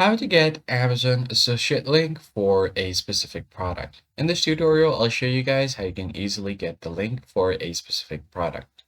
How to get Amazon associate link for a specific product. In this tutorial, I'll show you guys how you can easily get the link for a specific product.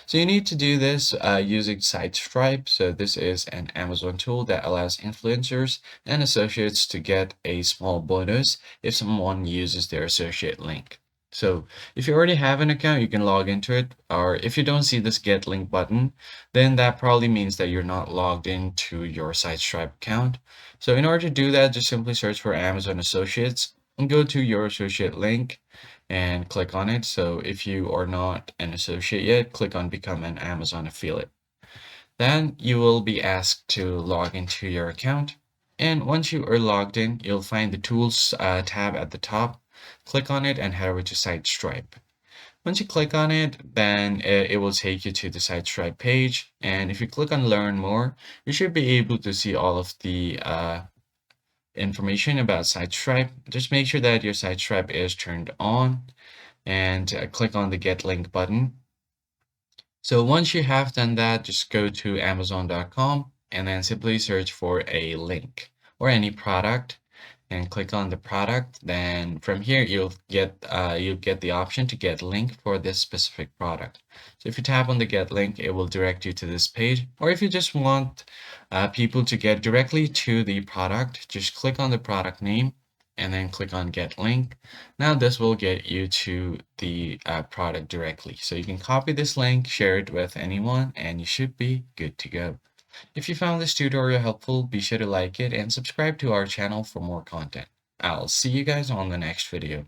So you need to do this using SiteStripe. So this is an Amazon tool that allows influencers and associates to get a small bonus if someone uses their associate link. So if you already have an account, you can log into it. Or if you don't see this get link button, then that probably means that you're not logged into your SiteStripe account. So in order to do that, just simply search for Amazon Associates and go to your associate link and click on it. So if you are not an associate yet, click on Become an Amazon Affiliate. Then you will be asked to log into your account. And once you are logged in, you'll find the Tools tab at the top. Click on it and head over to SiteStripe. Once you click on it, then it will take you to the SiteStripe page. And if you click on Learn More, you should be able to see all of the information about SiteStripe. Just make sure that your SiteStripe is turned on and click on the Get Link button. So once you have done that, just go to Amazon.com and then simply search for a link or any product and click on the product. Then from here you'll get the option to get link for this specific product. So if you tap on the get link, it will direct you to this page. Or if you just want people to get directly to the product, just click on the product name and then click on get link. Now this will get you to the product directly. So you can copy this link, share it with anyone, and you should be good to go. If you found this tutorial helpful, be sure to like it and subscribe to our channel for more content. I'll see you guys on the next video.